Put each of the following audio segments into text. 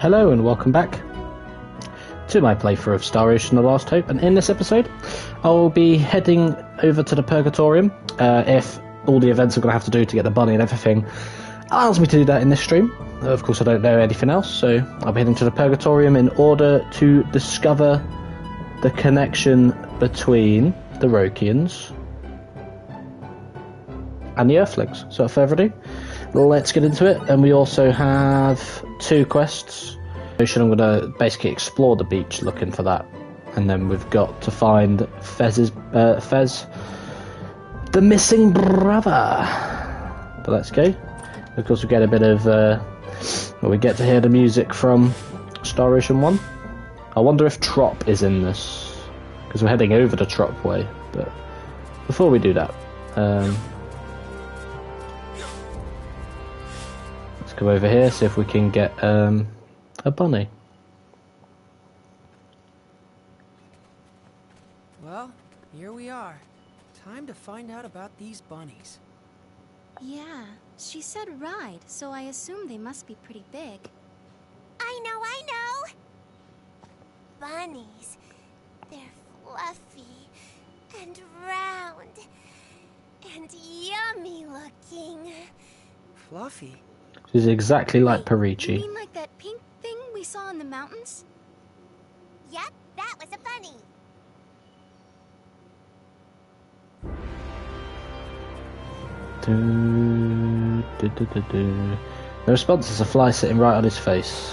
Hello and welcome back to my playthrough of Star Ocean: The Last Hope, and in this episode I'll be heading over to the Purgatorium if all the events I'm going to have to do to get the bunny and everything allows me to do that in this stream. Of course I don't know anything else, so I'll be heading to the Purgatorium in order to discover the connection between the Roakians and the Earthlings. So without further ado, let's get into it. And we also have 2 quests. I'm going to basically explore the beach looking for that, and then we've got to find Fez, the missing brother. But let's go. Of course, we get a bit of we get to hear the music from Star Ocean 1. I wonder if Trop is in this, because we're heading over the Trop way. But before we do that, let's go over here, see if we can get a bunny. Well, here we are. Time to find out about these bunnies. Yeah, she said ride, so I assume they must be pretty big. I know! Bunnies. They're fluffy and round and yummy looking. Fluffy? She's exactly like You Parichi. mean like that pink thing we saw in the mountains? Yep, that was a bunny. The response is a fly sitting right on his face.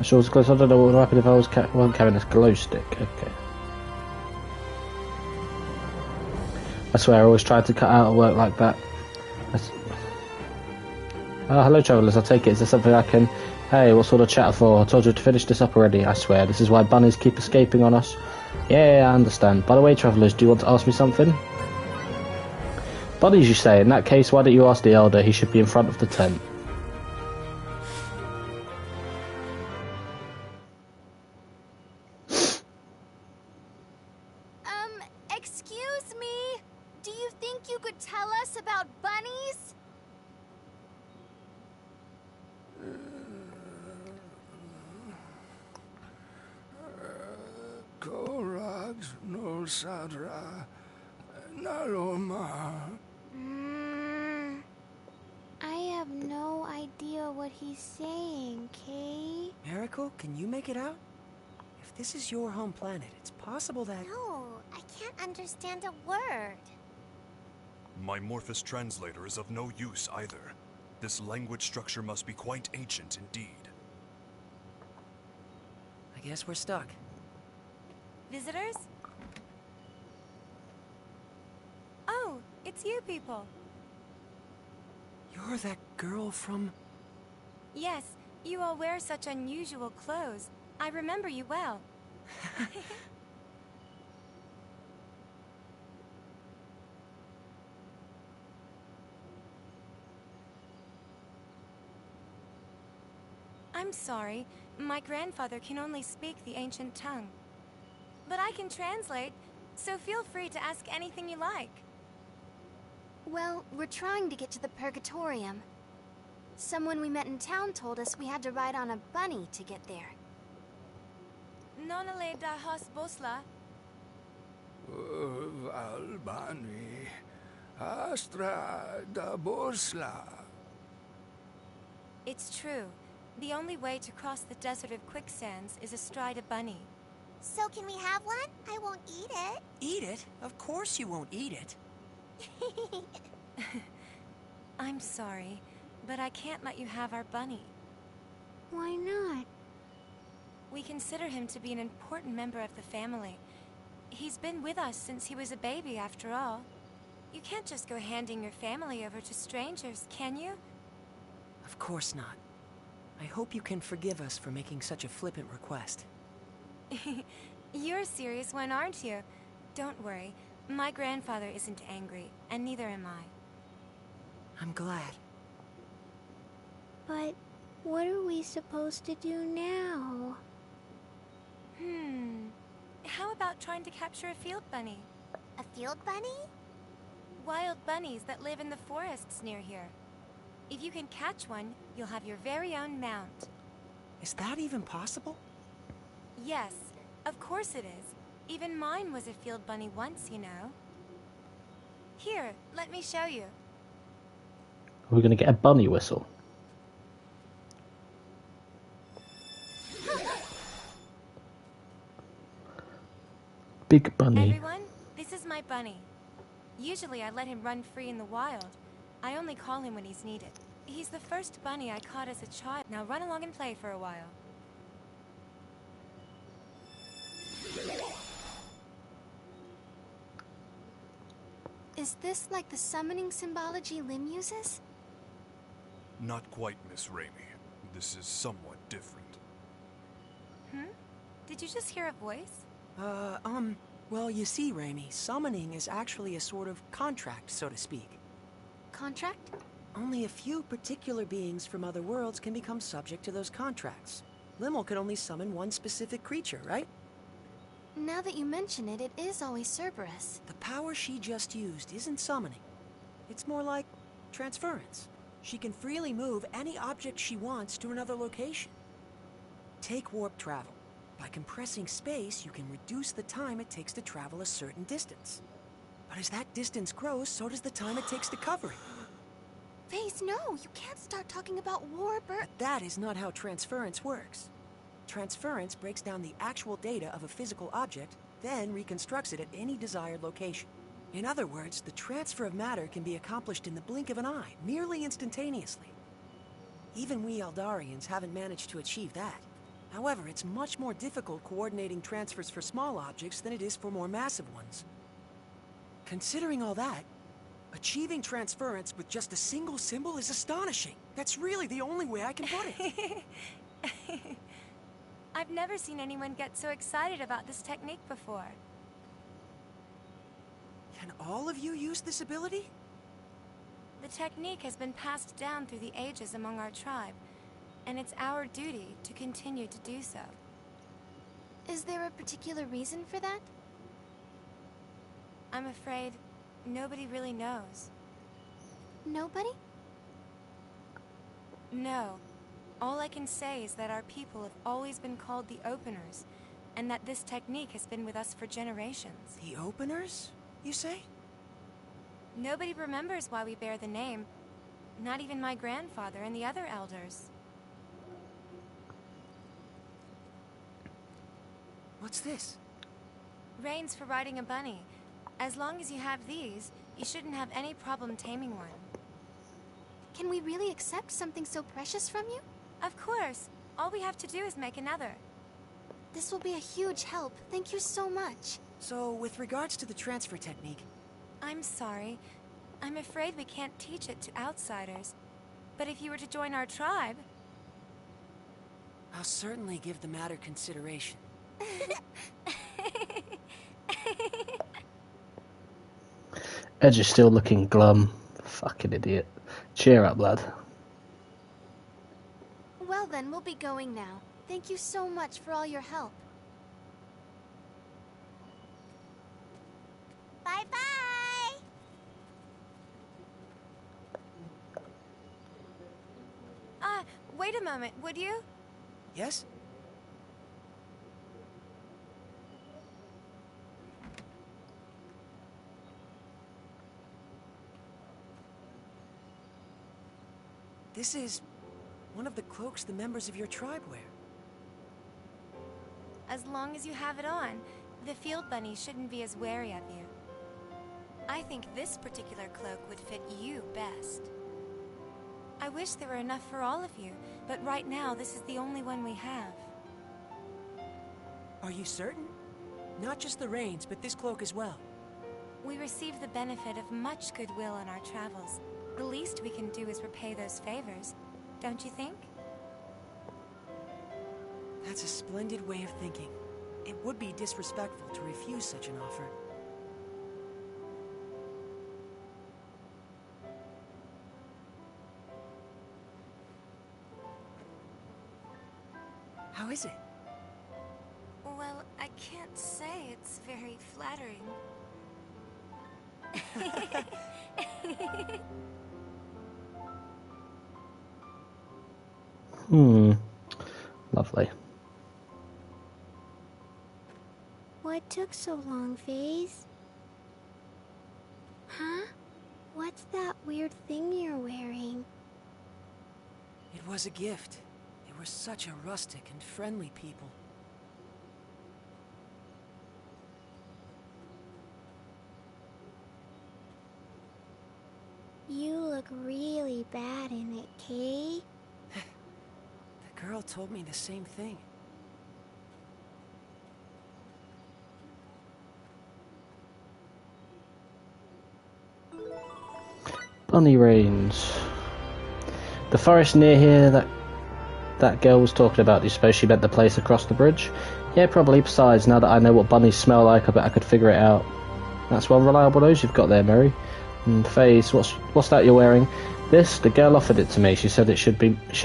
I sure was close. I don't know what would happen if I wasn't carrying this glow stick. Okay. I swear I always tried to cut out work like that. Hello travellers, I take it. Is there something I can... Hey, what sort of chat for? I told you to finish this up already. I swear, this is why bunnies keep escaping on us. Yeah, I understand. By the way, travellers, do you want to ask me something? Bunnies, you say? In that case, why don't you ask the Elder? He should be in front of the tent. Excuse me? Do you think you could tell us about bunnies? Korax no Sadra Naloma. I have no idea what he's saying, Kay. Miracle, can you make it out? If this is your home planet, it's possible that... No, I can't understand a word. My Morphous translator is of no use either. This language structure must be quite ancient indeed. I guess we're stuck. Visitors? Oh, it's you people. You're that girl from... Yes, you all wear such unusual clothes. I remember you well. I'm sorry. My grandfather can only speak the ancient tongue. But I can translate, so feel free to ask anything you like. Well, we're trying to get to the Purgatorium. Someone we met in town told us we had to ride on a bunny to get there. Nonale da has bosla. Albani Astra da Bosla. It's true. The only way to cross the desert of quicksands is astride a bunny. So can we have one? I won't eat it. Eat it? Of course you won't eat it. I'm sorry, but I can't let you have our bunny. Why not? We consider him to be an important member of the family. He's been with us since he was a baby, after all. You can't just go handing your family over to strangers, can you? Of course not. I hope you can forgive us for making such a flippant request. You're a serious one, aren't you? Don't worry. My grandfather isn't angry, and neither am I. I'm glad. But what are we supposed to do now? How about trying to capture a field bunny? A field bunny? Wild bunnies that live in the forests near here. If you can catch one, you'll have your very own mount. Is that even possible? Yes, of course it is. Even mine was a field bunny once, you know. Here, let me show you. We're going to get a bunny whistle. Big bunny. Everyone, this is my bunny. Usually I let him run free in the wild. I only call him when he's needed. He's the first bunny I caught as a child. Now run along and play for a while. Is this like the summoning symbology Lim uses? Not quite, Miss Raimi. This is somewhat different. Did you just hear a voice? Well, you see, Raimi, summoning is actually a sort of contract, so to speak. Contract? Only a few particular beings from other worlds can become subject to those contracts. Limmel could only summon one specific creature, right? Now that you mention it, it is always Cerberus. The power she just used isn't summoning. It's more like transference. She can freely move any object she wants to another location. Take warp travel. By compressing space, you can reduce the time it takes to travel a certain distance. But as that distance grows, so does the time it takes to cover it. Phase, no! You can't start talking about warp or... But that is not how transference works. Transference breaks down the actual data of a physical object, then reconstructs it at any desired location. In other words, the transfer of matter can be accomplished in the blink of an eye, nearly instantaneously. Even we Eldarians haven't managed to achieve that. However, it's much more difficult coordinating transfers for small objects than it is for more massive ones. Considering all that, achieving transference with just a single symbol is astonishing. That's really the only way I can put it. I've never seen anyone get so excited about this technique before. Can all of you use this ability? The technique has been passed down through the ages among our tribe, and it's our duty to continue to do so. Is there a particular reason for that? I'm afraid nobody really knows. Nobody? No. All I can say is that our people have always been called the Openers, and that this technique has been with us for generations. The Openers, you say? Nobody remembers why we bear the name. Not even my grandfather and the other elders. What's this? Reins for riding a bunny. As long as you have these, you shouldn't have any problem taming one. Can we really accept something so precious from you? Of course. All we have to do is make another. This will be a huge help. Thank you so much. So, with regards to the transfer technique... I'm sorry. I'm afraid we can't teach it to outsiders. But if you were to join our tribe... I'll certainly give the matter consideration. Edge is still looking glum. Fucking idiot. Cheer up, lad. Well then, we'll be going now. Thank you so much for all your help. Bye-bye! Wait a moment, would you? Yes? This is one of the cloaks the members of your tribe wear. As long as you have it on, the field bunny shouldn't be as wary of you. I think this particular cloak would fit you best. I wish there were enough for all of you, but right now this is the only one we have. Are you certain? Not just the reins, but this cloak as well. We receive the benefit of much goodwill on our travels. The least we can do is repay those favors, don't you think? That's a splendid way of thinking. It would be disrespectful to refuse such an offer. How is it? Well, I can't say it's very flattering. Lovely. What took so long, Faze? Huh? What's that weird thing you're wearing? It was a gift. They were such a rustic and friendly people. You look really bad in it, Kay. The girl told me the same thing. Bunny Range. The forest near here that girl was talking about, do you suppose she meant the place across the bridge? Yeah, probably. Besides, now that I know what bunnies smell like, I bet I could figure it out. That's one reliable nose you've got there, Mary. And Faze, what's that you're wearing? This? The girl offered it to me. She said it should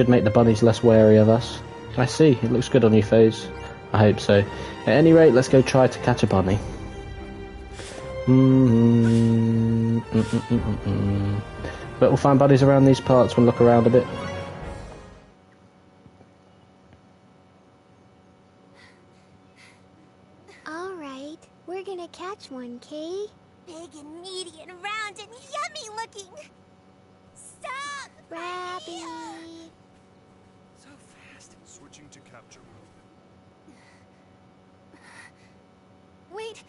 make the bunnies less wary of us. I see. It looks good on you, Faze. I hope so. At any rate, let's go try to catch a bunny. But we'll find bunnies around these parts when we look around a bit. Alright, we're gonna catch one, Kay. Big and meaty and round and yummy looking. Stop! Rabbit! So fast. Switching to capture mode. Wait!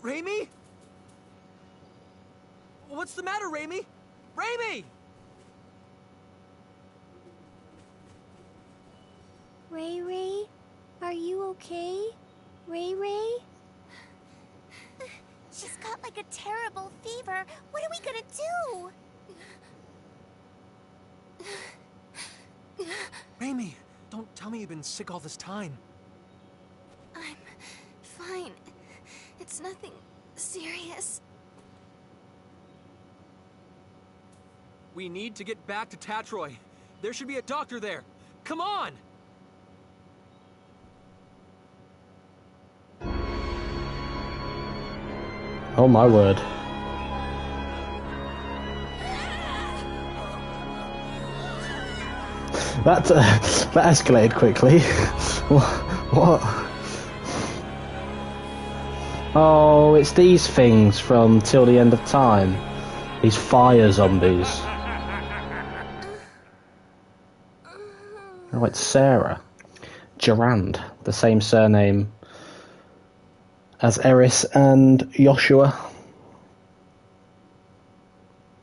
Raimi? What's the matter, Raimi? Raimi! Ray Ray? Are you okay? Ray Ray? She's got like a terrible fever. What are we gonna do? Raimi, don't tell me you've been sick all this time. I'm fine. It's nothing serious. We need to get back to Tatroy. There should be a doctor there. Come on! Oh my word. That escalated quickly. What? Oh, it's these things from Till the End of Time. These fire zombies. Oh, it's Sarah. Durand, the same surname as Eris and Joshua.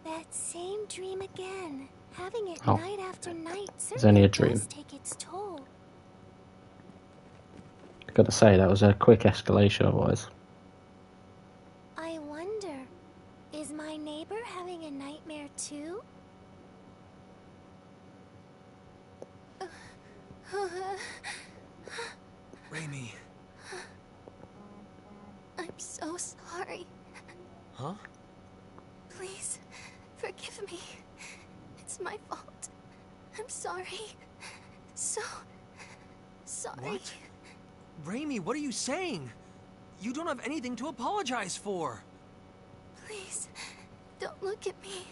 That same dream again. Having it Oh. night after night It's only a certainly dream. does take its toll. Gotta say, that was a quick escalation otherwise. I wonder, is my neighbor having a nightmare too? Raimi. I'm so sorry. Huh? Please, forgive me. It's my fault. I'm sorry. So sorry. What? Raimi, what are you saying? You don't have anything to apologize for. Please, don't look at me.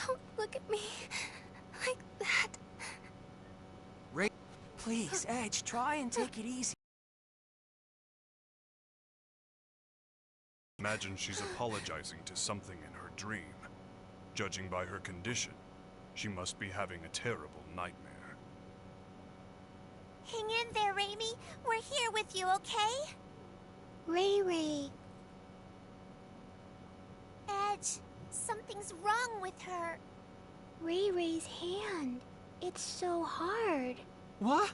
Don't look at me like that. Please, Edge, try and take it easy. Imagine she's apologizing to something in her dream. Judging by her condition, she must be having a terrible nightmare. Hang in there, Raimi. We're here with you, okay? Ray Ray. Edge, something's wrong with her. Ray Ray's hand. It's so hard. What?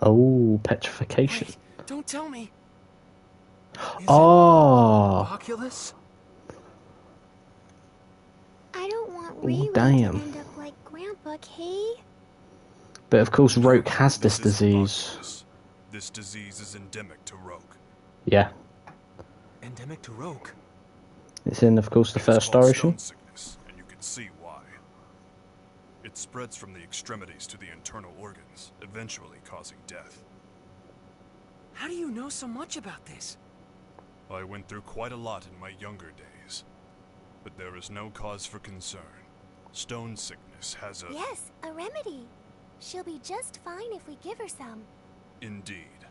Oh, petrification. Wait, don't tell me. Is Oh, it Oculus? I don't want Ray Ray to damn. end up like Grandpa, Kay. but of course Roke has this This is disease. Oculus. This disease is endemic to Roke. Yeah, Endemic to Roke. it's in, of course, the It's first called story. stone sickness, and you can see why. It spreads from the extremities to the internal organs, eventually causing death. How do you know so much about this? I went through quite a lot in my younger days. But there is no cause for concern. Stone sickness has a... Yes, a remedy. She'll be just fine if we give her some. Indeed.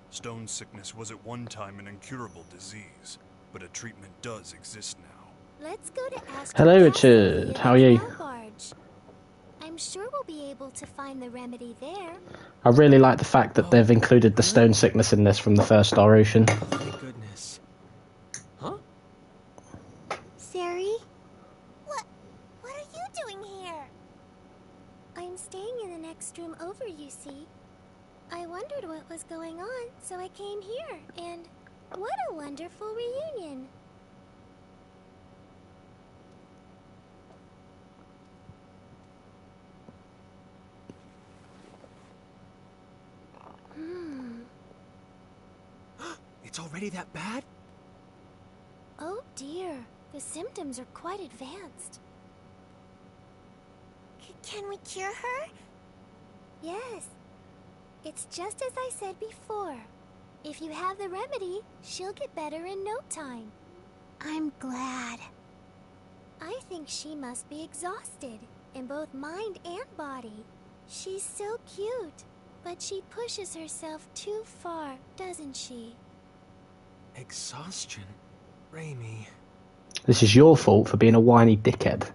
Stone sickness was at one time an incurable disease, but a treatment does exist now. Let's go to Astro Hello, Castle Richard. via How are the you? canal barge. I'm sure we'll be able to find the remedy there. I really like the fact that they've included the stone sickness in this from the first Star Ocean. Thank goodness. Huh? Sari? What are you doing here? I'm staying in the next room over, you see. I wondered what was going on, so I came here, and what a wonderful reunion. It's already that bad? Oh dear, the symptoms are quite advanced. Can we cure her? Yes. It's just as I said before. If you have the remedy, she'll get better in no time. I'm glad. I think she must be exhausted, in both mind and body. She's so cute, but she pushes herself too far, doesn't she? Exhaustion? Raimi. This is your fault for being a whiny dickhead.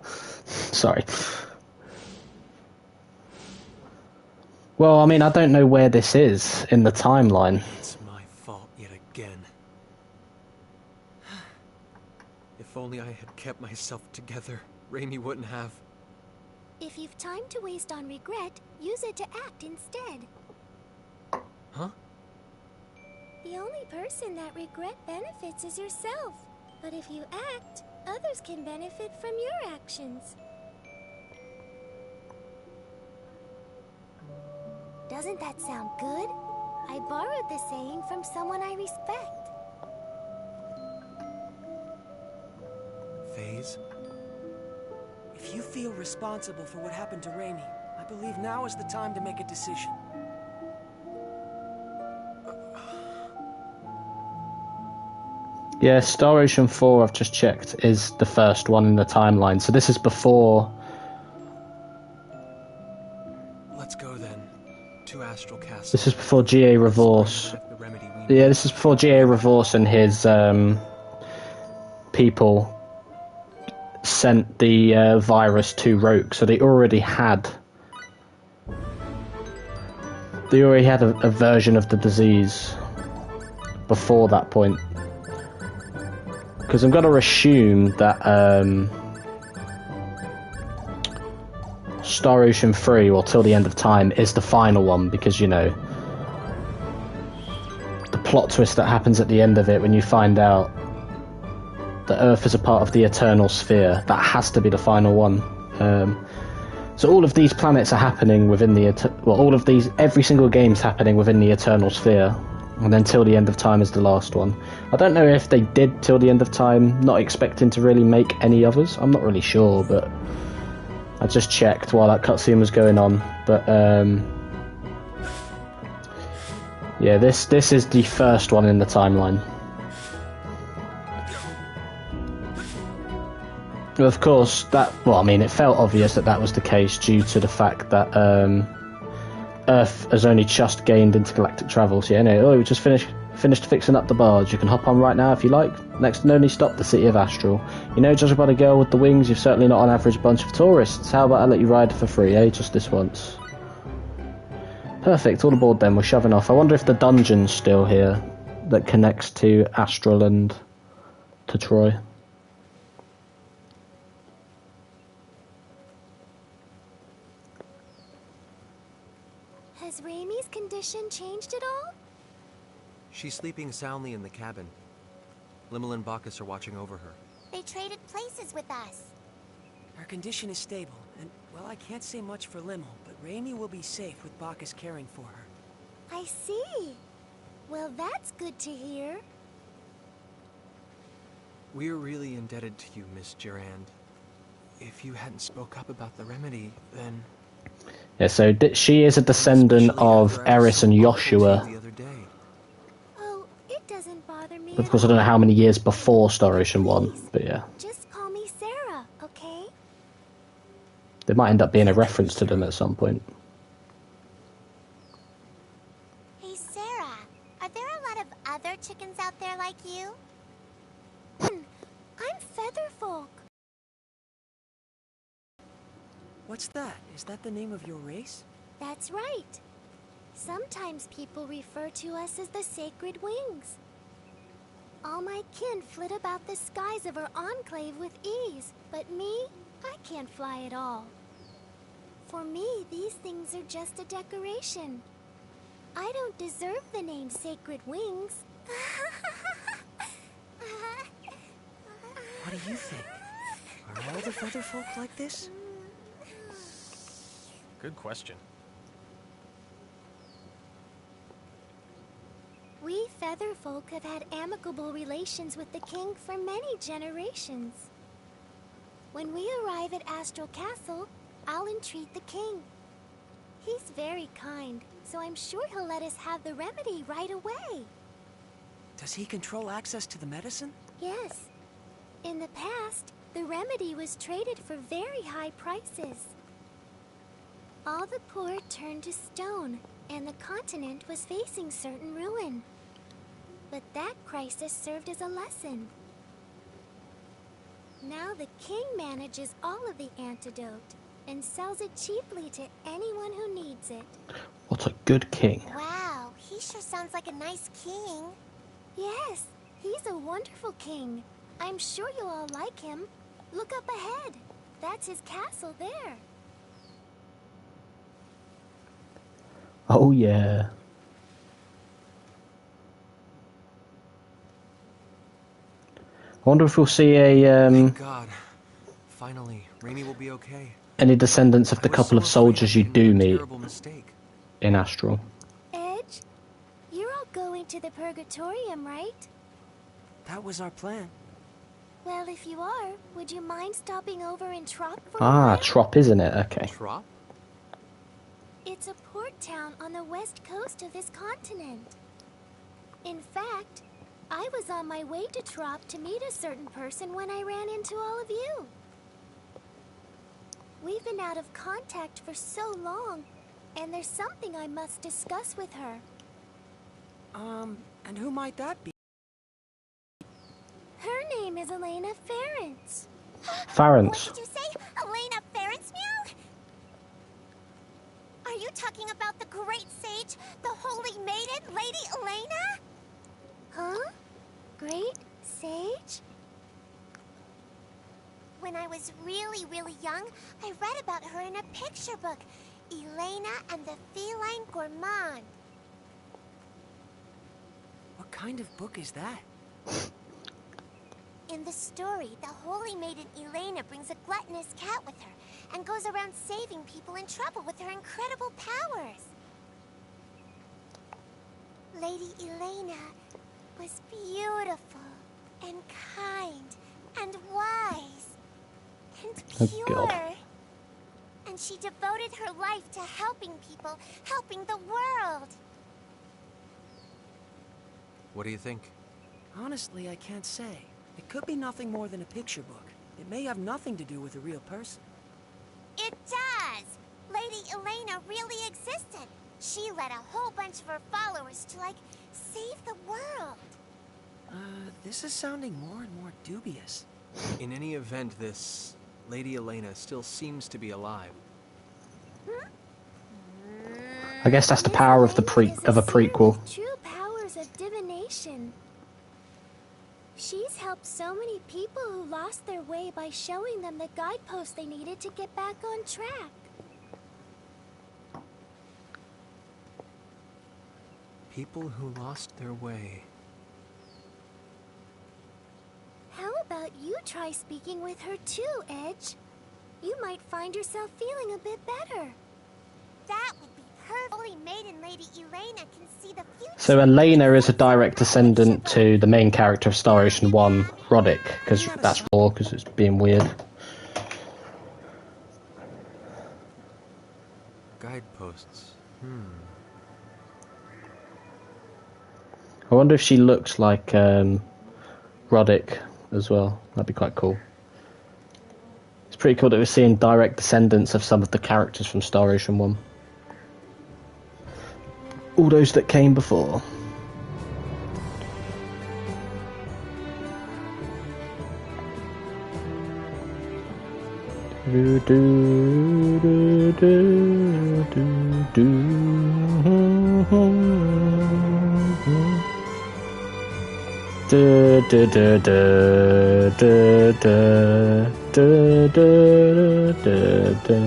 Sorry. Well, I mean, I don't know where this is in the timeline. It's my fault yet again. If only I had kept myself together, Raimi wouldn't have. If you've time to waste on regret, use it to act instead. Huh? The only person that regret benefits is yourself. But if you act, others can benefit from your actions. Doesn't that sound good? I borrowed the saying from someone I respect. Phase? If you feel responsible for what happened to Raimi, I believe now is the time to make a decision. Yeah, Star Ocean 4, I've just checked, is the first one in the timeline. So this is before... Let's go then. To Astral Castle. This is before G.A. Revorse. The remedy we Yeah, this is before G.A. Revorse and his people sent the virus to Roke. So they already had... They already had a version of the disease before that point. Because I'm going to assume that Star Ocean 3, or Till the End of Time, is the final one, because, you know, the plot twist that happens at the end of it when you find out that Earth is a part of the Eternal Sphere, that has to be the final one. So all of these planets are happening within the... every single game's happening within the Eternal Sphere. And then Till the End of Time is the last one. I don't know if they did Till the End of Time, not expecting to really make any others. I'm not really sure, but I just checked while that cutscene was going on. But yeah, this is the first one in the timeline. Of course, it felt obvious that that was the case due to the fact that Earth has only just gained intergalactic travel. So yeah, we just finished fixing up the barge. You can hop on right now if you like. Next and only stop, the city of Astral. You know, judging by the girl with the wings, you've certainly not on average bunch of tourists. How about I let you ride for free, eh? Just this once. Perfect, all aboard then, we're shoving off. I wonder if the dungeon's still here that connects to Astral and to Troy. Has Raimi's condition changed at all? She's sleeping soundly in the cabin. Limmel and Bacchus are watching over her. They traded places with us. Her condition is stable, and, well, I can't say much for Limmel, but Raimi will be safe with Bacchus caring for her. I see. Well, that's good to hear. We're really indebted to you, Miss Durand. If you hadn't spoke up about the remedy, then... Yeah, so she is a descendant of Eris and Joshua. The other day. Oh, it doesn't doesn't bother me. Of course, I don't know how many years before Star Ocean 1, but yeah. Just call me Sarah, okay? There might end up being a reference to them at some point. Hey, Sarah, are there a lot of other chickens out there like you? I'm Featherfolk. What's that? Is that the name of your race? That's right. Sometimes people refer to us as the Sacred Wings. All my kin flit about the skies of our enclave with ease, but me, I can't fly at all. For me, these things are just a decoration. I don't deserve the name Sacred Wings. What do you think? Are all the feather folk like this? Good question. We Featherfolk have had amicable relations with the king for many generations. When we arrive at Astral Castle, I'll entreat the king. He's very kind, so I'm sure he'll let us have the remedy right away. Does he control access to the medicine? Yes. In the past, the remedy was traded for very high prices. All the poor turned to stone, and the continent was facing certain ruin. But that crisis served as a lesson. Now the king manages all of the antidote and sells it cheaply to anyone who needs it. What a good king. Wow, he sure sounds like a nice king. Yes, he's a wonderful king. I'm sure you'll all like him. Look up ahead. That's his castle there. Oh yeah. I wonder if we'll see Thank God. Finally, Rainy will be okay. any descendants of the couple of soldiers you do meet Mistake. in Astral. Edge, you're all going to the Purgatorium, right? That was our plan. Well, if you are, would you mind stopping over in Trop for a Ah, while? Trop, isn't it? Okay. Trop? It's a port town on the west coast of this continent. In fact, I was on my way to Trop to meet a certain person when I ran into all of you. We've been out of contact for so long, and there's something I must discuss with her. And who might that be? Her name is Elena Ference. Farrance. What did you say? Elena Ference, meow? Are you talking about the great sage, the holy maiden, Lady Elena? Huh? Great sage? When I was really young, I read about her in a picture book, Elena and the Feline Gourmand. What kind of book is that? In the story, the holy maiden Elena brings a gluttonous cat with her and goes around saving people in trouble with her incredible powers. Lady Elena was beautiful and kind and wise and pure. Oh, God. And she devoted her life to helping people, helping the world. What do you think? Honestly, I can't say. It could be nothing more than a picture book. It may have nothing to do with a real person. It does! Lady Elena really existed. She led a whole bunch of her followers to, save the world. This is sounding more and more dubious. In any event, this Lady Elena still seems to be alive. I guess that's the power of the of a prequel. True powers of divination. She's helped so many people who lost their way by showing them the guideposts they needed to get back on track. People who lost their way. How about you try speaking with her too, Edge? You might find yourself feeling a bit better. That would be perfect. Holy Maiden Lady Elena can see the future. So Elena is a direct descendant to the main character of Star Ocean 1, Roddick, because that's raw, because it's being weird. Guideposts. I wonder if she looks like Roddick as well. That'd be quite cool. It's pretty cool that we're seeing direct descendants of some of the characters from Star Ocean 1. All those that came before. Do do do do do do. Du, du, du, du, du, du, du, du, du, du.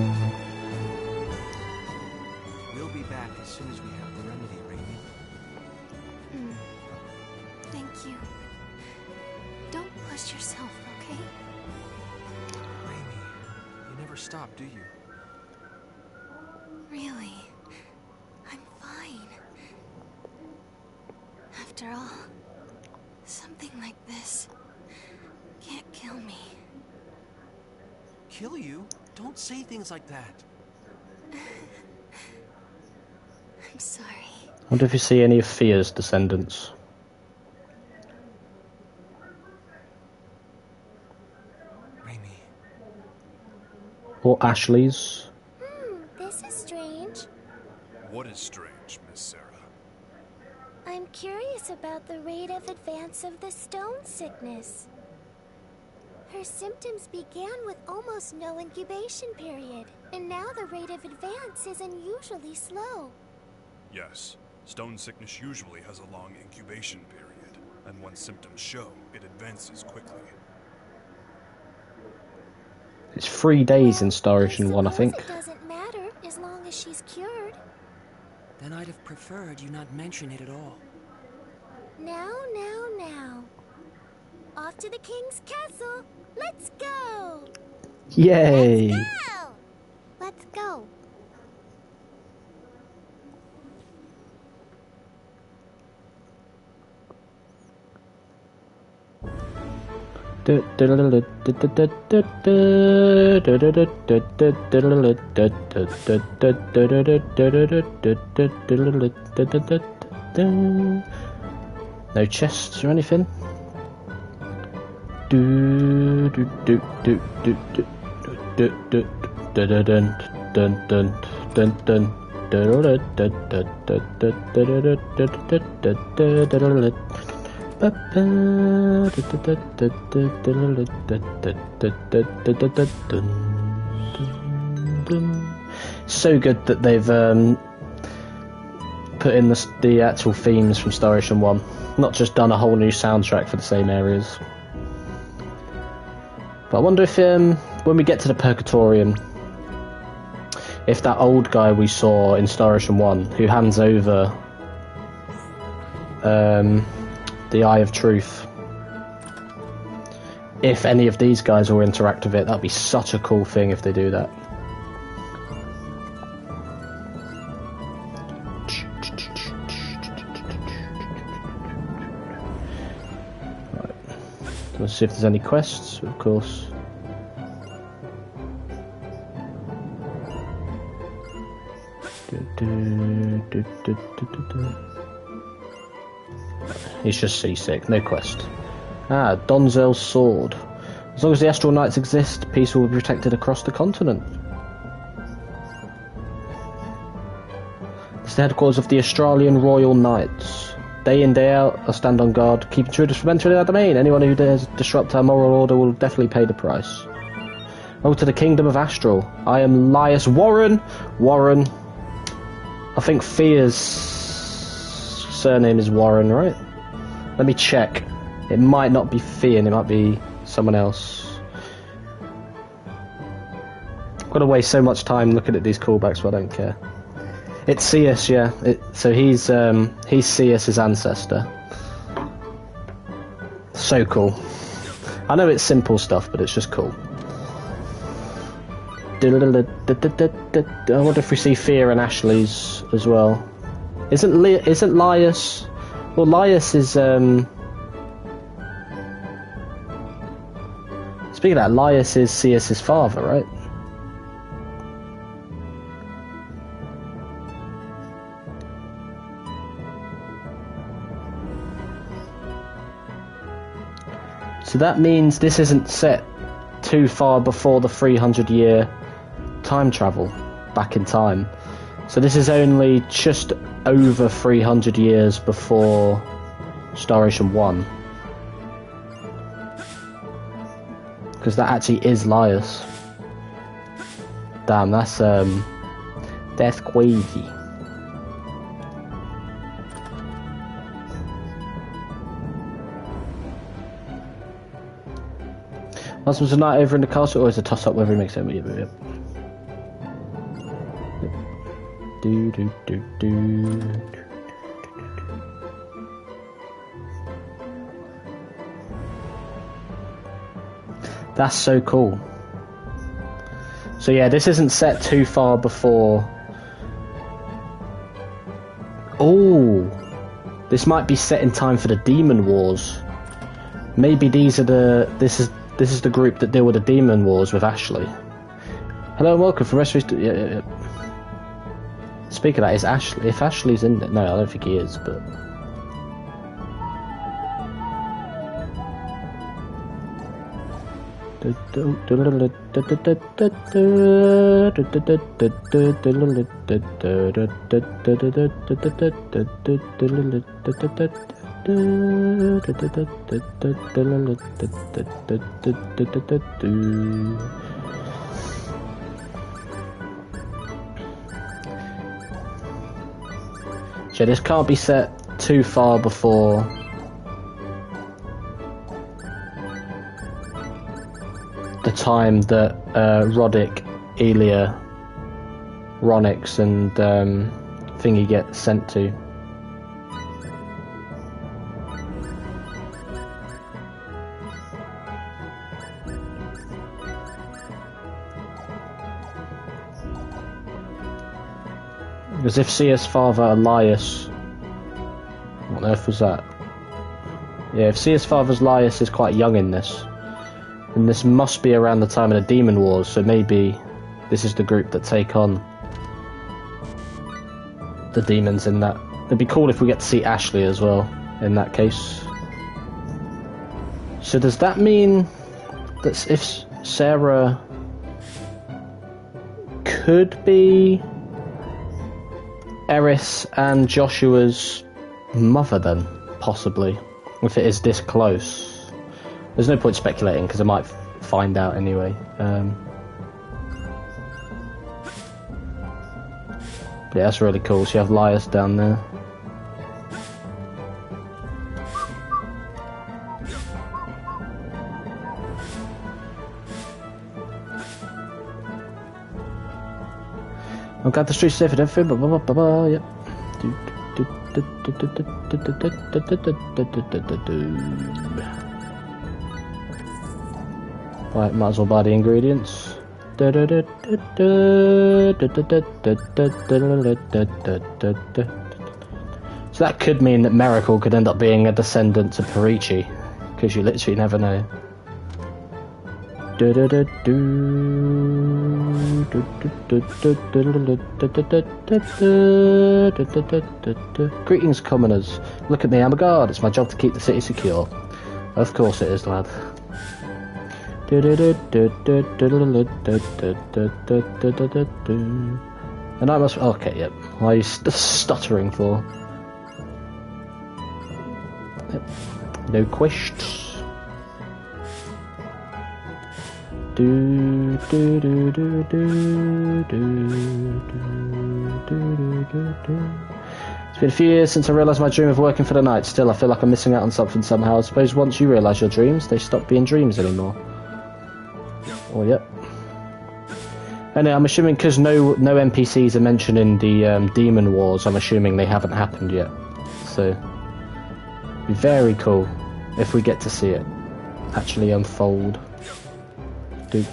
We'll be back as soon as we have the remedy, Raimi. Thank you. Don't push yourself, okay? Raimi, you never stop, do you? Really? I'm fine. After all, something like this can't kill me. Kill you? Don't say things like that. I'm sorry. I wonder if you see any of Fia's descendants. Raimi. Or Ashley's. This is strange. What is strange, Miss Sarah? I'm curious about the rate of advance of the stone sickness. Her symptoms began with almost no incubation period, and now the rate of advance is unusually slow. Yes, stone sickness usually has a long incubation period, and once symptoms show, it advances quickly. It's 3 days in Star Ocean 1, I think. It doesn't matter as long as she's cured. Then I'd have preferred you not mention it at all. Now. Off to the king's castle. Let's go! Yay! Let's go! No chests or anything. Do do do do do do do do dun dun dun dun dun dun. So good that they've put in the actual themes from Star Ocean 1, not just done a whole new soundtrack for the same areas. But I wonder if when we get to the Purgatorium, if that old guy we saw in Star Ocean 1, who hands over the Eye of Truth, if any of these guys will interact with it, that'd be such a cool thing if they do that. Right. Let's see if there's any quests, of course. He's just seasick, no quest. Ah, Donzel's sword. As long as the Astral Knights exist, peace will be protected across the continent. It's the headquarters of the Australian Royal Knights. Day in, day out, I stand on guard, keep intruders from entering our domain. Anyone who dares disrupt our moral order will definitely pay the price. Oh, to the Kingdom of Astral. I am Lias Warren. I think Fia's surname is Warren, right? Let me check. It might not be Fian, it might be someone else. I've got to waste so much time looking at these callbacks, but I don't care. It's Cius, yeah. So he's Cius's ancestor. So cool. I know it's simple stuff, but it's just cool. I wonder if we see Fia and Ashley's as well. Isn't Lias? Well, Lias is Speaking of that, Lias is Cius's father, right? So that means this isn't set too far before the 300-year time travel back in time. So this is only just over 300 years before Star Ocean 1. Because that actually is Laius. Damn, that's crazy. Last was a night over in the castle, or is a toss up whether he makes it? Yep. Do. That's so cool. So yeah, this isn't set too far before. Oh, this might be set in time for the Demon Wars. Maybe these are the. This is the group that deal with the Demon Wars with Ashley. Hello and welcome from Restoration. Yeah. Speaking of that, is Ashley? If Ashley's in it, no, I don't think he is, but. So this can't be set too far before the time that Roddick, Elia, Ronix and Thingy get sent to. Because if Sia's father Elias, what on earth was that? Yeah, if Sia's father's Elias is quite young in this, then this must be around the time of the Demon Wars, so maybe this is the group that take on the demons in that. It'd be cool if we get to see Ashley as well, in that case. So does that mean that if Sarah could be Eris and Joshua's mother then, possibly, if it is this close? There's no point speculating because I might find out anyway. Yeah, that's really cool. So you have Laius down there. I'm glad the street's safe and everything, blah blah blah blah, yep. Right, might as well buy the ingredients. So that could mean that Miracle could end up being a descendant to Perici, because you literally never know. Greetings, commoners. Look at me, I'm a guard. It's my job to keep the city secure. Of course it is, lad. And I must. Okay, yep. Why are you stuttering for? Yep. No questions. It's been a few years since I realised my dream of working for the night. Still, I feel like I'm missing out on something somehow. I suppose once you realise your dreams, they stop being dreams anymore. Oh, yep. Anyway, I'm assuming because no NPCs are mentioned in the Demon Wars, I'm assuming they haven't happened yet. So, it'd be very cool if we get to see it actually unfold. Do.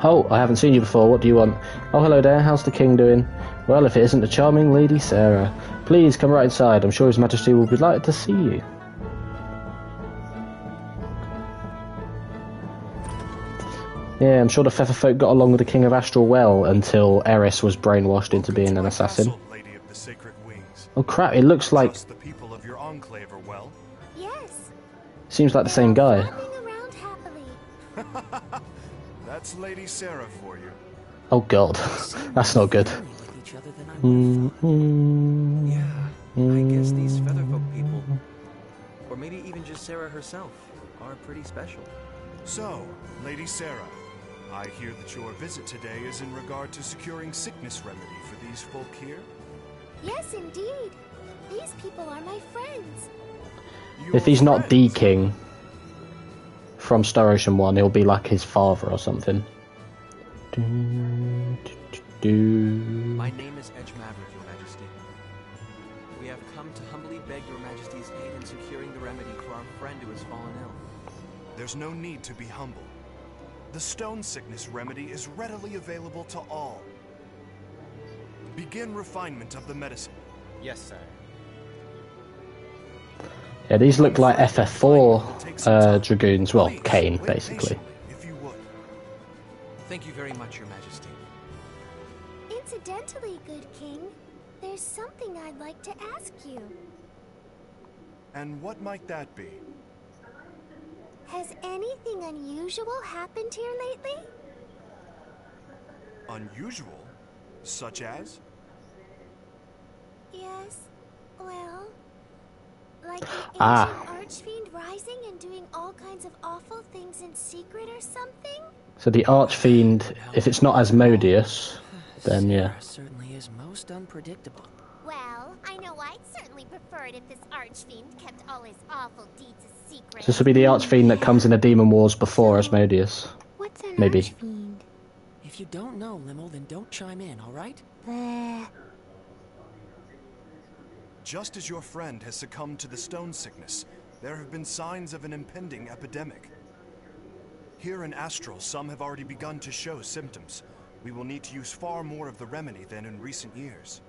Oh, I haven't seen you before. What do you want? Oh, hello there. How's the king doing? Well, if it isn't the charming Lady Sarah. Please come right inside. I'm sure His Majesty will be delighted to see you. Yeah, I'm sure the Feather Folk got along with the King of Astral well until Eris was brainwashed into being an assassin. Lady of the Sacred Wings. Oh crap, it looks like... The people of your enclave are well? Yes. Seems like the same guy. Running around happily. That's Lady Sarah for you. Oh god, that's not good. Yeah, I guess these Featherfolk people, or maybe even just Sarah herself, are pretty special. So, Lady Sarah, I hear that your visit today is in regard to securing sickness remedy for these folk here? Yes, indeed. These people are my friends. If he's not the king from Star Ocean 1, he'll be like his father or something. My name is Edge Maverick, Your Majesty. We have come to humbly beg Your Majesty's aid in securing the remedy for our friend who has fallen ill. There's no need to be humble. The stone sickness remedy is readily available to all. Begin refinement of the medicine. Yes, sir. Yeah, these look like FF4 Dragoons. Well, Kane, basically. If you would. Thank you very much, Your Majesty. Incidentally, good king, there's something I'd like to ask you. And what might that be? Has anything unusual happened here lately? Unusual? Such as? Yes, well, like the ancient archfiend rising and doing all kinds of awful things in secret or something? So the Archfiend, if it's not Asmodeus, then yeah. Certainly is most unpredictable. Well, I know I'd certainly prefer it if this archfiend kept all his awful deeds a secret. So this will be the Archfiend that comes in the Demon Wars before Asmodeus. What's an Maybe. archfiend? If you don't know, Limmel, then don't chime in, alright? Just as your friend has succumbed to the stone sickness, there have been signs of an impending epidemic. Here in Astral, some have already begun to show symptoms. We will need to use far more of the remedy than in recent years.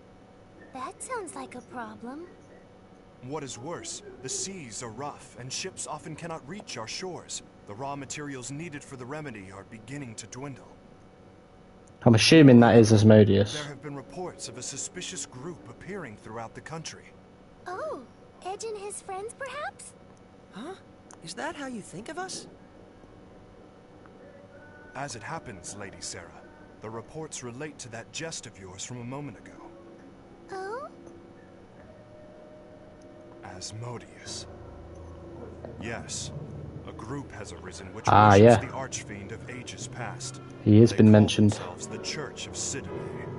That sounds like a problem. What is worse, the seas are rough, and ships often cannot reach our shores. The raw materials needed for the remedy are beginning to dwindle. I'm assuming that is Asmodeus. There have been reports of a suspicious group appearing throughout the country. Oh, Edge and his friends, perhaps? Huh? Is that how you think of us? As it happens, Lady Sarah, the reports relate to that jest of yours from a moment ago. Oh? Asmodeus. Yes, a group has arisen which Ah, worships yeah. the Archfiend of ages past. He has They been call mentioned. themselves the Church of Sidone.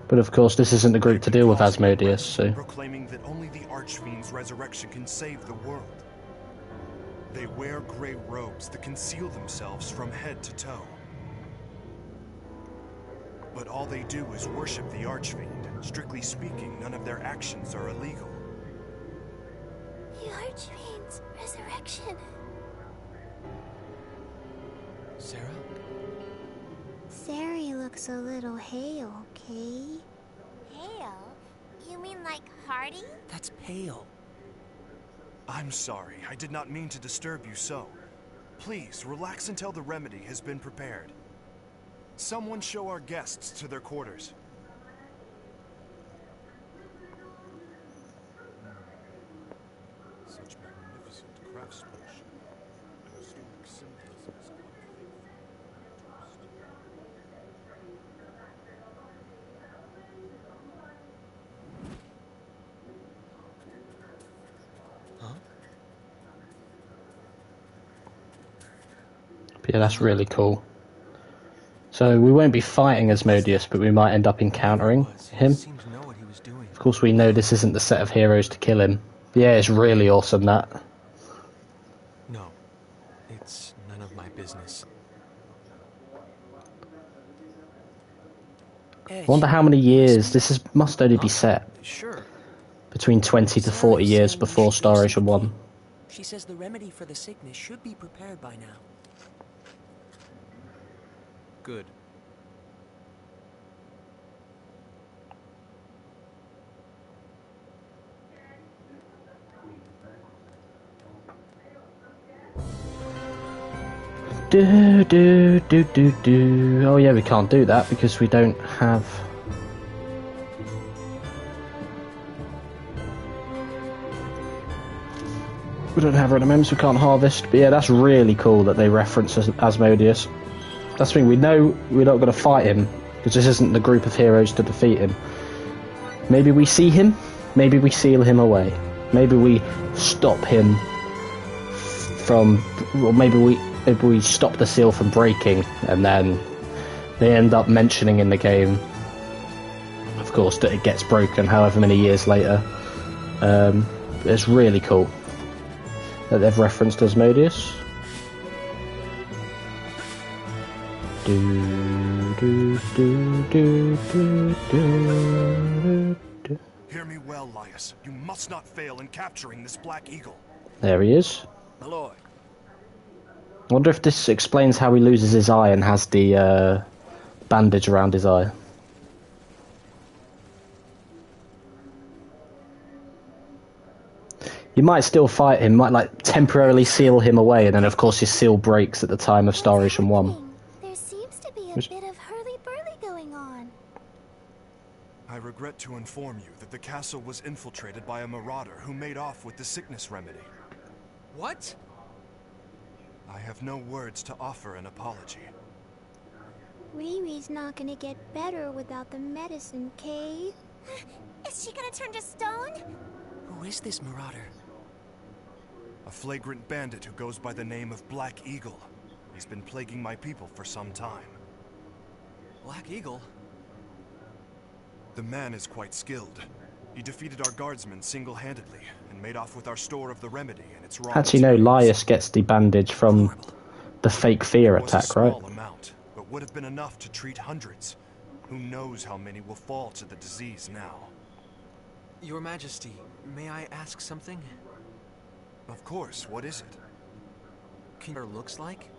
But of course, this isn't the group to deal with Asmodeus, so... Proclaiming that only the Archfiend's resurrection can save the world. They wear gray robes that conceal themselves from head to toe. But all they do is worship the Archfiend. Strictly speaking, none of their actions are illegal. The Archfiend's resurrection. Sarah? Sari looks a little hale, Kay. Hale? You mean like Hardy? That's pale. I'm sorry, I did not mean to disturb you so. Please, relax until the remedy has been prepared. Someone show our guests to their quarters. Such magnificent craftsmanship. And historic symbolism is But yeah, that's really cool. So we won't be fighting Asmodeus, but we might end up encountering him. Seemed to know what he was doing. Of course, we know this isn't the set of heroes to kill him. Yeah, it's really awesome, that. No, it's none of my business. Edge. I wonder how many years. This must only be set Sure. between 20 to 40 years before Star Ocean 1. She says the remedy for the sickness should be prepared by now. Good. Do. Oh yeah, we can't do that because we don't have... We don't have Renomems, we can't harvest. But yeah, that's really cool that they reference Asmodeus. That's the thing, we know we're not going to fight him, because this isn't the group of heroes to defeat him. Maybe we see him, maybe we seal him away. Maybe we stop him from... Or maybe we stop the seal from breaking, and then they end up mentioning in the game, of course, that it gets broken however many years later. It's really cool that they've referenced Asmodeus. Hear me well, Laius. You must not fail in capturing this Black Eagle. There he is. My lord. I wonder if this explains how he loses his eye and has the bandage around his eye. You might still fight him, might like temporarily seal him away, and then of course his seal breaks at the time of Star Ocean 1. There seems to be a bit of hurly-burly going on. I regret to inform you that the castle was infiltrated by a marauder who made off with the sickness remedy. What? I have no words to offer an apology. Riri's not gonna get better without the medicine, Kay. Is she gonna turn to stone? Who is this marauder? A flagrant bandit who goes by the name of Black Eagle. He's been plaguing my people for some time. Black Eagle? The man is quite skilled. He defeated our guardsmen single-handedly and made off with our store of the remedy and its raw Actually, no, materials. Laius gets the bandage from the fake fear It was a attack, right? small amount, but would have been enough to treat hundreds. Who knows how many will fall to the disease now? Your Majesty, may I ask something? Of course, what is it? Can you looks like?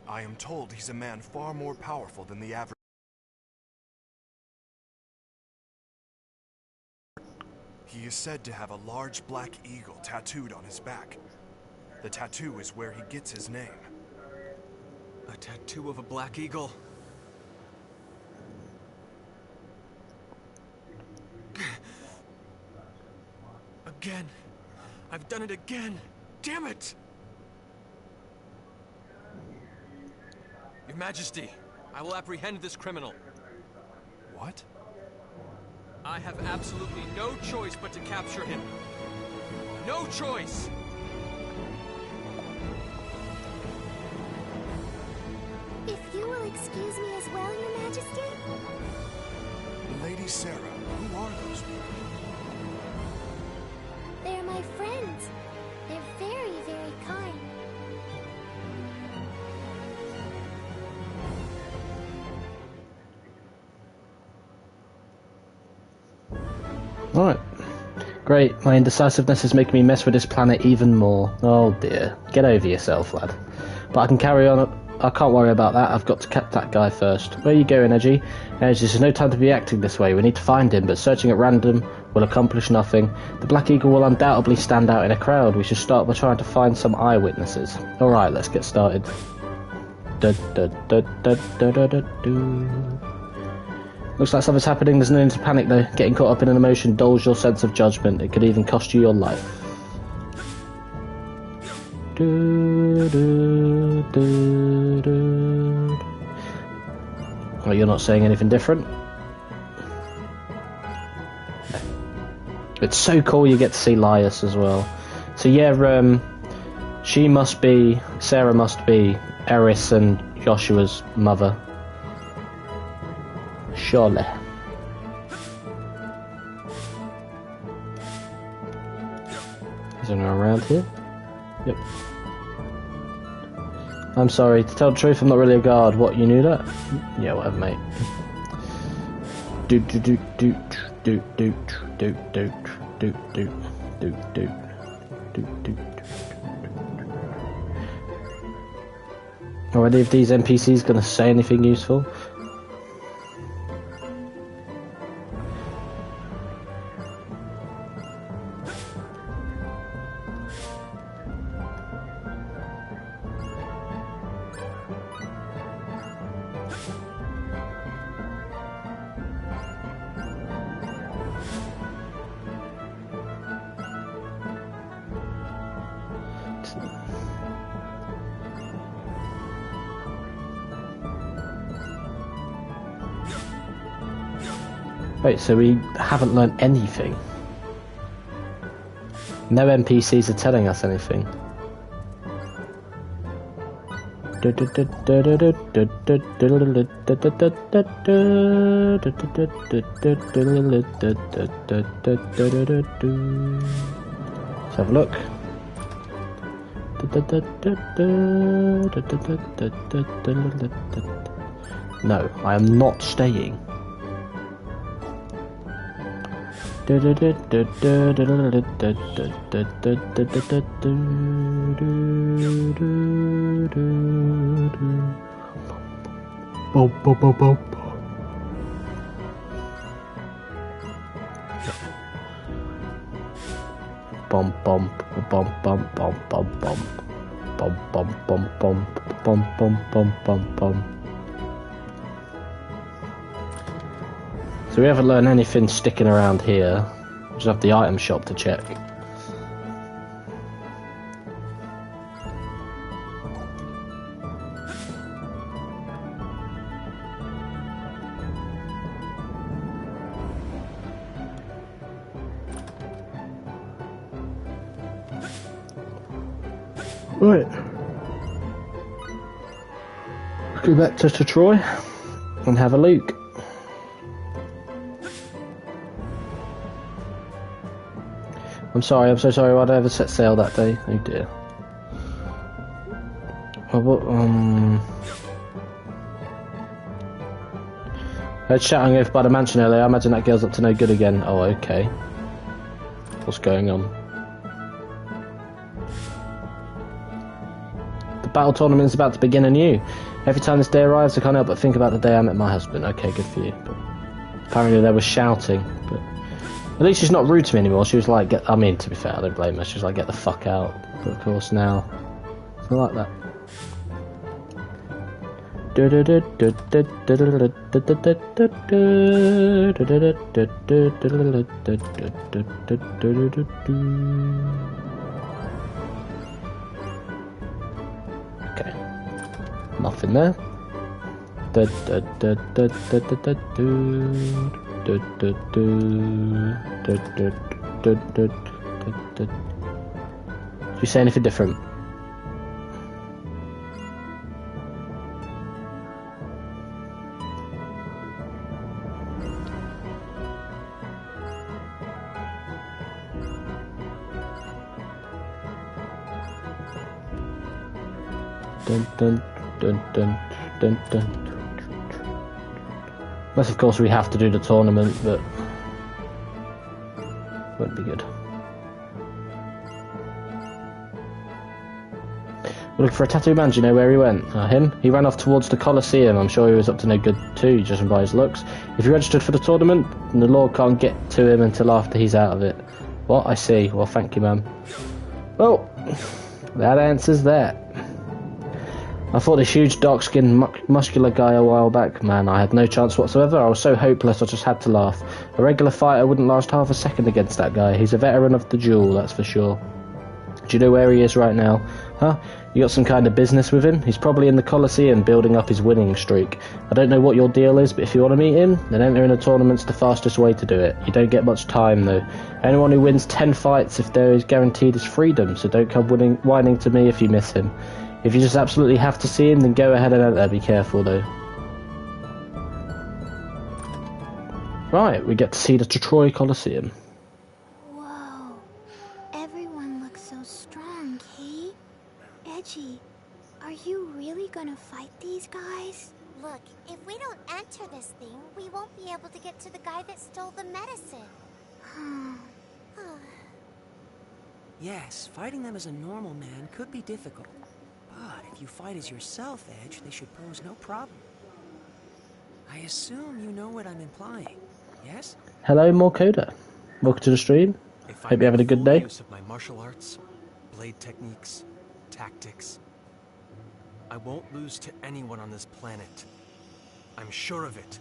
I am told he's a man far more powerful than the average. He is said to have a large black eagle tattooed on his back. The tattoo is where he gets his name. A tattoo of a Black Eagle. Again. I've done it again. Damn it! Your Majesty, I will apprehend this criminal. What? I have absolutely no choice but to capture him. No choice! If you will excuse me as well, Your Majesty? Lady Sarah, who are those people? They're my friends. They're very, very kind. Alright. Great, my indecisiveness is making me mess with this planet even more. Oh dear. Get over yourself, lad. But I can carry on. I can't worry about that. I've got to catch that guy first. Where are you going, Edgy? Edgy, there's no time to be acting this way. We need to find him, but searching at random will accomplish nothing. The Black Eagle will undoubtedly stand out in a crowd. We should start by trying to find some eyewitnesses. Alright, let's get started. Looks like something's happening. There's no need to panic though. Getting caught up in an emotion dulls your sense of judgment. It could even cost you your life. Oh, you're not saying anything different? No. It's so cool you get to see Laius as well. So yeah, she must be, Sarah must be Eris and Joshua's mother. Surely. Is anyone around here? Yep. I'm sorry, to tell the truth, I'm not really a guard. What, you knew that? Yeah, whatever, mate. Are any of these NPCs going to say anything useful? Wait, so we haven't learned anything? No NPCs are telling us anything. Let's have a look. No, I am not staying. Bum bum bum bum bum bum bum bum bum bum bum bum bum bum bum bum. So we haven't learned anything sticking around here. We just have the item shop to check. Right. Go back to Troy and have a look. I'm sorry, I'm so sorry I'd ever set sail that day. Oh dear. I heard shouting over by the mansion earlier. I imagine that girl's up to no good again. Oh, okay. What's going on? The battle tournament is about to begin anew. Every time this day arrives, I can't help but think about the day I met my husband. Okay, good for you. But apparently there was shouting. But at least she's not rude to me anymore. She was like, I mean, to be fair, I don't blame her. She was like, get the fuck out. But of course now, it's not like that. Okay, nothing there. Did you say anything different? Dun dun dun dun dun dun. Unless of course we have to do the tournament, but won't be good. We're looking for a tattoo man. Do you know where he went? Him? He ran off towards the Colosseum. I'm sure he was up to no good too, judging by his looks. If he registered for the tournament, the Lord can't get to him until after he's out of it. What? I see. Well, thank you, ma'am. Well, that answers that. I fought this huge dark-skinned muscular guy a while back. Man, I had no chance whatsoever. I was so hopeless I just had to laugh. A regular fighter wouldn't last half a second against that guy. He's a veteran of the duel, that's for sure. Do you know where he is right now? Huh? You got some kind of business with him? He's probably in the Colosseum building up his winning streak. I don't know what your deal is, but if you want to meet him, then entering a tournament's the fastest way to do it. You don't get much time, though. Anyone who wins 10 fights if there is guaranteed his freedom, so don't come whining to me if you miss him. If you just absolutely have to see him, then go ahead and enter. Be careful, though. Right, we get to see the Troy Colosseum. Whoa. Everyone looks so strong, Kate. Edgy, are you really gonna fight these guys? Look, if we don't enter this thing, we won't be able to get to the guy that stole the medicine. Yes, fighting them as a normal man could be difficult. But if you fight as yourself, Edge, they should pose no problem. I assume you know what I'm implying, yes? Hello, Morcoda. Welcome to the stream. If I Hope you're having a make good full day. use of my martial arts, blade techniques, tactics, I won't lose to anyone on this planet. I'm sure of it.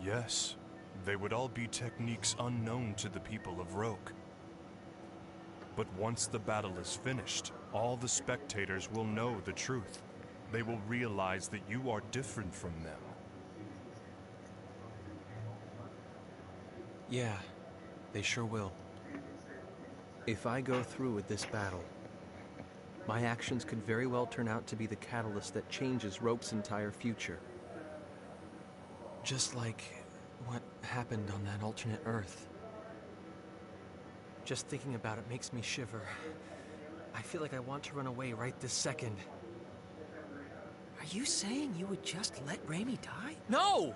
Yes, they would all be techniques unknown to the people of Roke. But once the battle is finished, all the spectators will know the truth. They will realize that you are different from them. Yeah, they sure will. If I go through with this battle, my actions could very well turn out to be the catalyst that changes Roke's entire future. Just like what happened on that alternate Earth. Just thinking about it makes me shiver. I feel like I want to run away right this second. Are you saying you would just let Raimi die? No!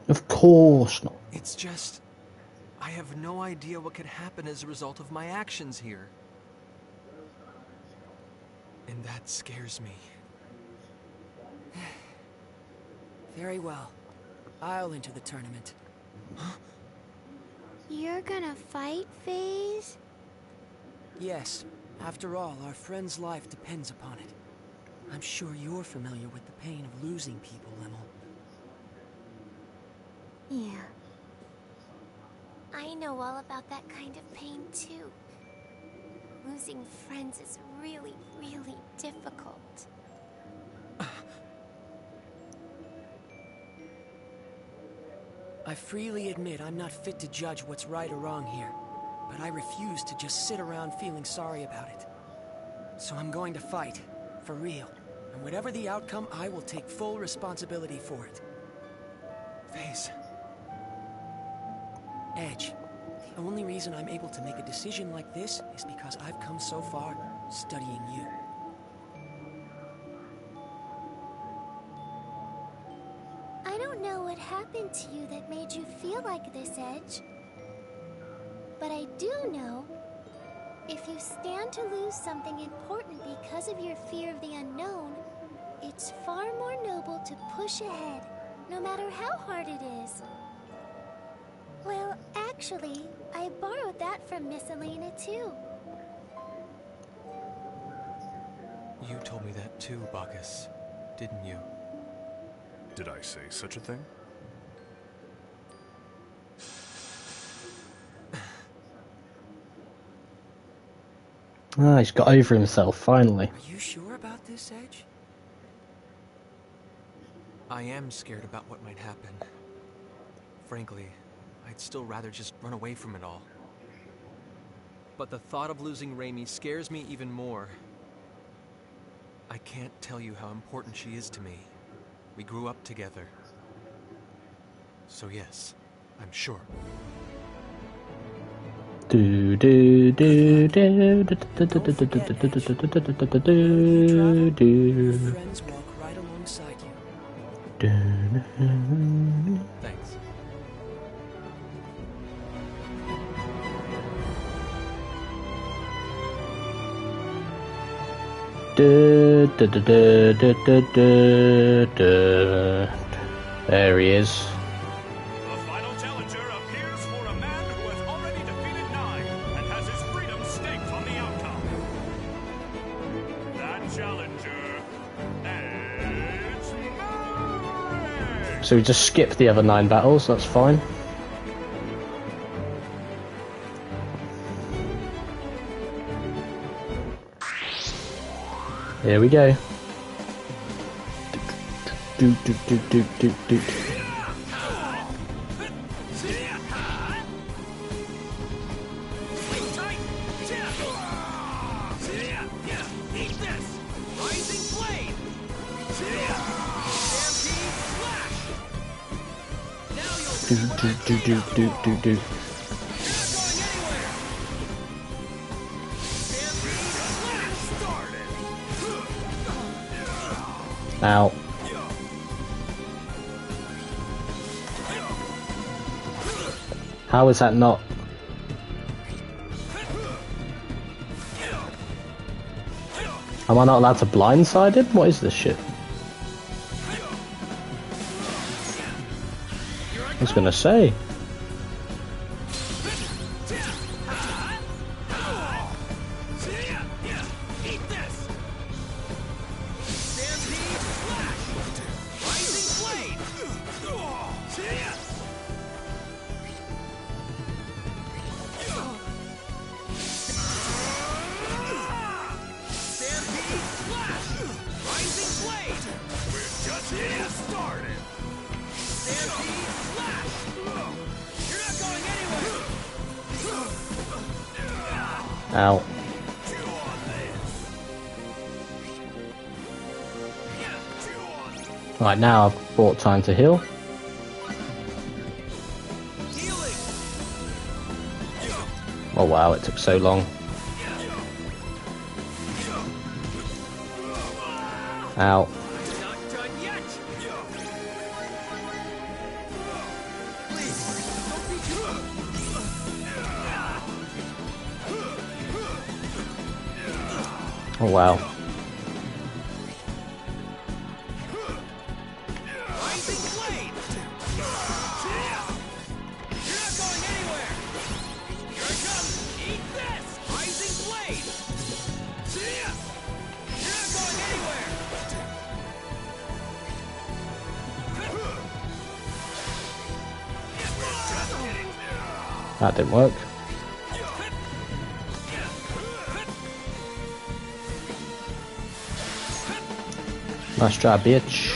Of course not. It's just... I have no idea what could happen as a result of my actions here. And that scares me. Very well. I'll enter the tournament. You're gonna fight, FaZe? Yes. After all, our friend's life depends upon it. I'm sure you're familiar with the pain of losing people, Limmel. Yeah. I know all about that kind of pain, too. Losing friends is really, really difficult. I freely admit I'm not fit to judge what's right or wrong here, but I refuse to just sit around feeling sorry about it. So I'm going to fight, for real. And whatever the outcome, I will take full responsibility for it. FaZe. Edge, the only reason I'm able to make a decision like this is because I've come so far studying you. I don't know what happened to you that made you feel like this, Edge. But I do know, if you stand to lose something important because of your fear of the unknown, it's far more noble to push ahead, no matter how hard it is. Well, actually, I borrowed that from Miss Elena, too. You told me that too, Bacchus, didn't you? Did I say such a thing? Ah, he's got over himself, finally. Are you sure about this, Edge? I am scared about what might happen. Frankly, I'd still rather just run away from it all. But the thought of losing Raimi scares me even more. I can't tell you how important she is to me. We grew up together. So yes, I'm sure. Do do do do do do do do do do Your friends walk right alongside you. Thanks. There he is. The final challenger appears for a man who has already defeated 9 and has his freedom staked on the outcome. That challenger, Edge Maverick. So we just skipped the other 9 battles, that's fine. Here we go. Do do do do do do. Do do do do do do do. Ow. How is that not? Am I not allowed to blindside him? What is this shit? I was gonna say. Ow. Right, now I've bought time to heal. Oh wow, it took so long. Ow. Oh wow. That didn't work. Nice try, bitch.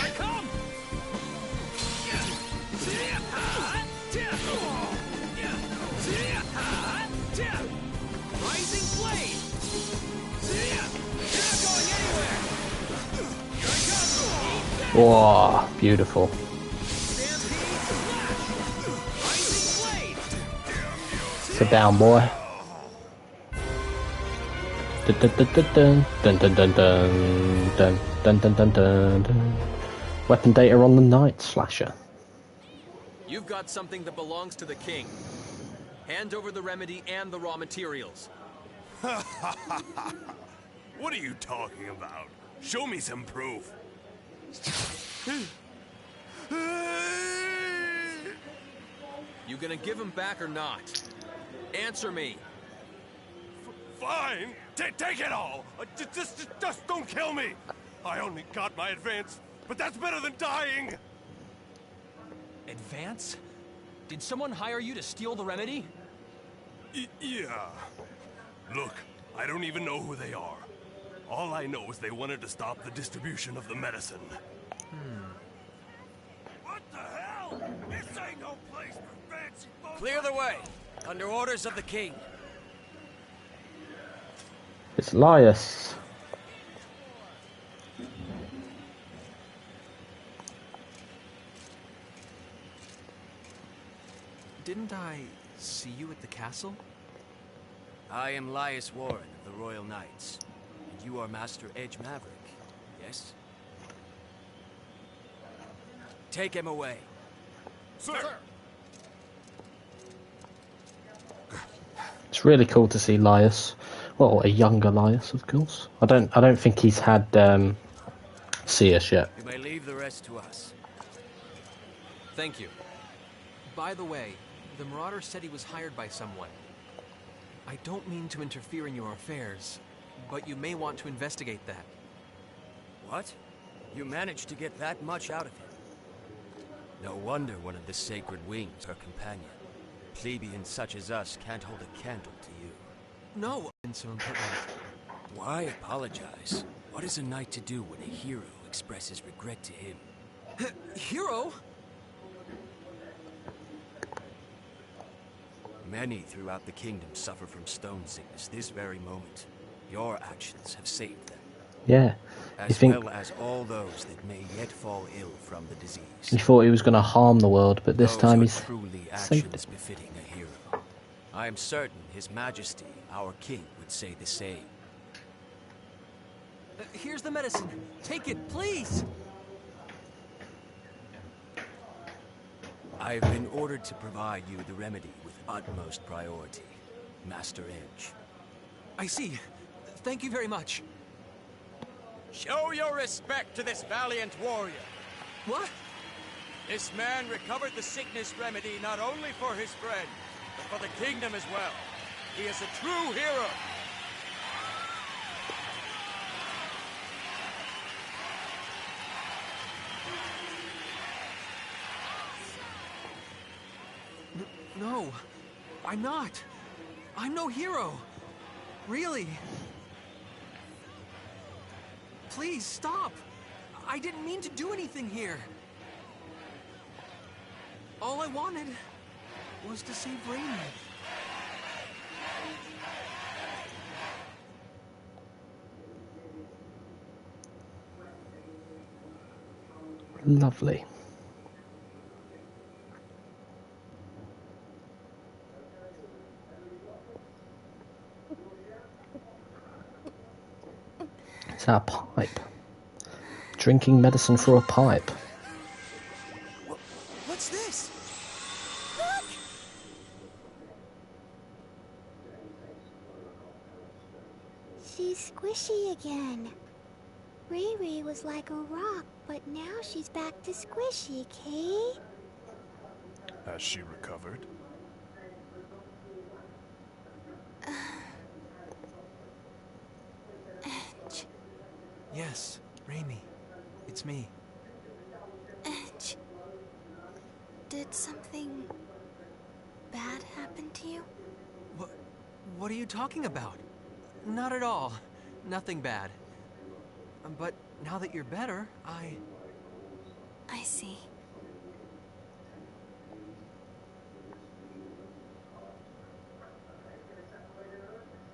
Whoa, beautiful. Sit down, boy. Dun dun dun dun dun dun dun dun dun dun dun. Weapon data on the Night Slasher. You've got something that belongs to the king. Hand over the remedy and the raw materials. What are you talking about? Show me some proof. You gonna give him back or not? Answer me. Fine. Take it all. Just don't kill me. I only got my advance, but that's better than dying. Advance? Did someone hire you to steal the remedy? Yeah. Look, I don't even know who they are. All I know is they wanted to stop the distribution of the medicine. What the hell? This ain't no place for fancy folks. Clear the way. Under orders of the king. It's Lias. Didn't I see you at the castle? I am Lias Warren of the Royal Knights. And you are Master Edge Maverick, yes? Take him away. Sir! It's really cool to see Lias. Well, a younger Lias, of course. I don't think he's had CS yet. You may leave the rest to us. Thank you. By the way, the Marauder said he was hired by someone. I don't mean to interfere in your affairs, but you may want to investigate that. What? You managed to get that much out of him? No wonder one of the Sacred Wings, her companion. Plebeians such as us can't hold a candle to you. No, and so important. Why apologize? What is a knight to do when a hero expresses regret to him? Hero? Many throughout the kingdom suffer from stone sickness this very moment. Your actions have saved them. Yeah. As well as all those that may yet fall ill from the disease. He thought he was going to harm the world, but this time he's truly saved actions it. befitting a hero. I am certain His Majesty, our king, would say the same. Here's the medicine. Take it, please! I have been ordered to provide you the remedy with utmost priority, Master Edge. I see. Thank you very much. Show your respect to this valiant warrior. What? This man recovered the sickness remedy not only for his friend, but for the kingdom as well. He is a true hero. No, I'm not. I'm no hero. Really. Please, stop. I didn't mean to do anything here. All I wanted was to save Rainy. Lovely. It's our pipe. Drinking medicine through a pipe. What's this? Look! She's squishy again. Riri was like a rock, but now she's back to squishy, Kay? Has she recovered? Yes, Raimi. It's me. Edge. Did something bad happen to you? What are you talking about? Not at all. Nothing bad. But now that you're better, I see.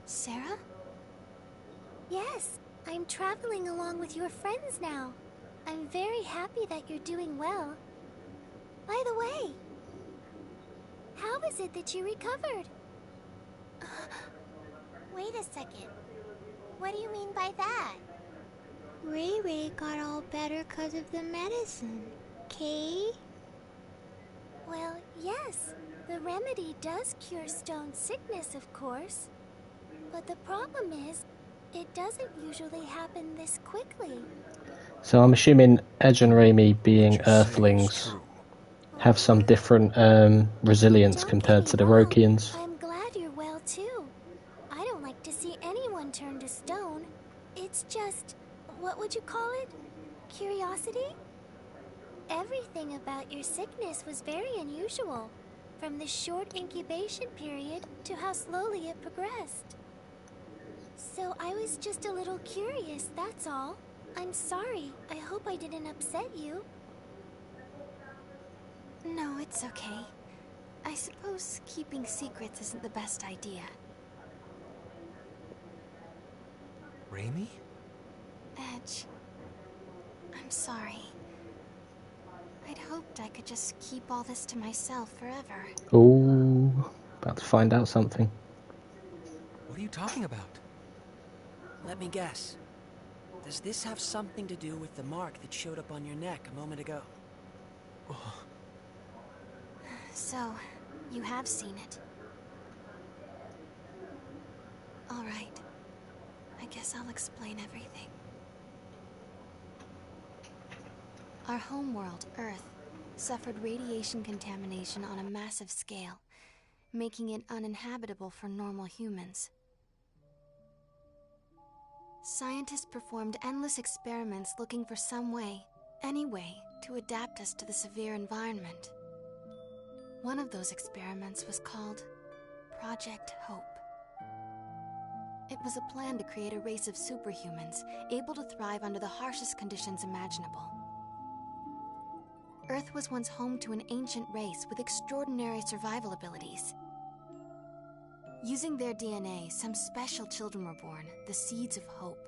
Sarah? Yes, I'm traveling along with your friends now. I'm very happy that you're doing well. By the way, how is it that you recovered? Wait a second. What do you mean by that? Ray got all better because of the medicine, Kay? Well, yes, the remedy does cure stone sickness, of course. But the problem is, it doesn't usually happen this quickly. So I'm assuming Edge and Raimi, being Earthlings, have some different resilience compared to the Roakians. I'm glad you're well too. I don't like to see anyone turn to stone. It's just, what would you call it? Curiosity? Everything about your sickness was very unusual, from the short incubation period to how slowly it progressed. So I was just a little curious, that's all. I'm sorry. I hope I didn't upset you. No, it's okay. I suppose keeping secrets isn't the best idea. Raimi? Edge, I'm sorry. I'd hoped I could just keep all this to myself forever. Ooh, about to find out something. What are you talking about? Let me guess. Does this have something to do with the mark that showed up on your neck a moment ago? So, you have seen it. All right. I guess I'll explain everything. Our homeworld, Earth, suffered radiation contamination on a massive scale, making it uninhabitable for normal humans. Scientists performed endless experiments looking for some way, any way, to adapt us to the severe environment. One of those experiments was called Project Hope. It was a plan to create a race of superhumans able to thrive under the harshest conditions imaginable. Earth was once home to an ancient race with extraordinary survival abilities. Using their DNA, some special children were born, the seeds of hope.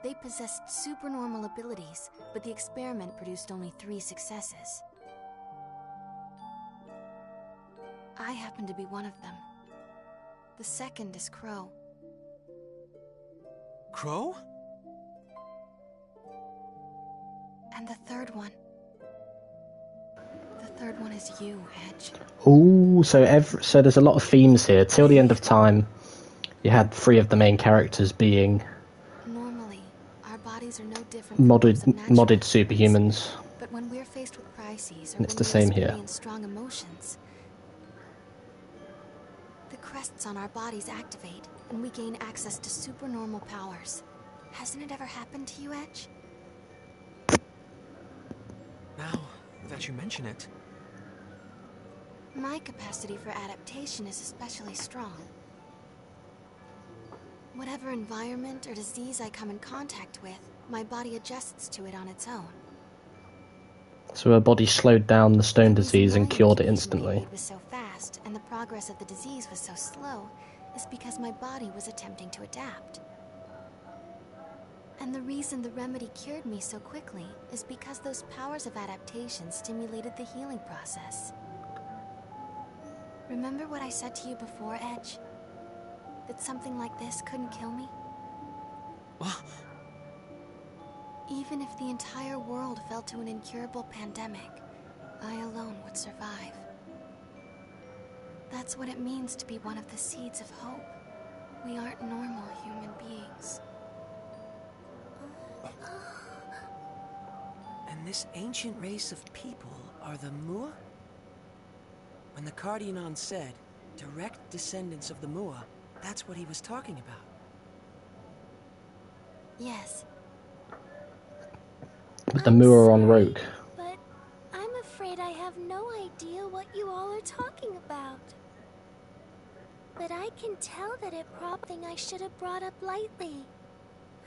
They possessed supernormal abilities, but the experiment produced only 3 successes. I happen to be one of them. The second is Crow. Crow? And the third one. The third one is you, Edge. Ooh, so there's a lot of themes here. Till the end of time, you had 3 of the main characters being different modded forms of natural superhumans. But when we're faced with crises or And it's when the we same here. experience strong emotions, the crests on our bodies activate, and we gain access to supernormal powers. Hasn't it ever happened to you, Edge? Now that you mention it... My capacity for adaptation is especially strong. Whatever environment or disease I come in contact with, my body adjusts to it on its own. So her body slowed down the stone disease and cured it The instantly. period was so fast, and the progress of the disease was so slow, is because my body was attempting to adapt. And the reason the remedy cured me so quickly is because those powers of adaptation stimulated the healing process. Remember what I said to you before, Edge? That something like this couldn't kill me? Even if the entire world fell to an incurable pandemic, I alone would survive. That's what it means to be one of the seeds of hope. We aren't normal human beings. And this ancient race of people are the Mua? When the Cardionon said, direct descendants of the Mua, that's what he was talking about. Yes. But the Mua are on Roke. But I'm afraid I have no idea what you all are talking about. But I can tell that it probably something I should have brought up lightly.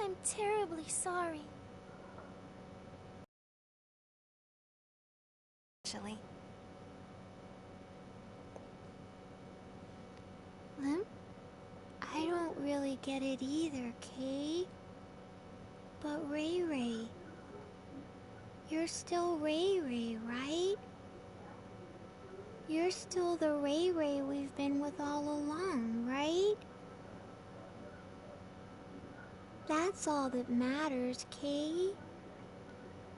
I'm terribly sorry. Actually. Lim? I don't really get it either, Kay. But Ray Ray, you're still Ray Ray, right? You're still the Ray Ray we've been with all along, right? That's all that matters, Kay.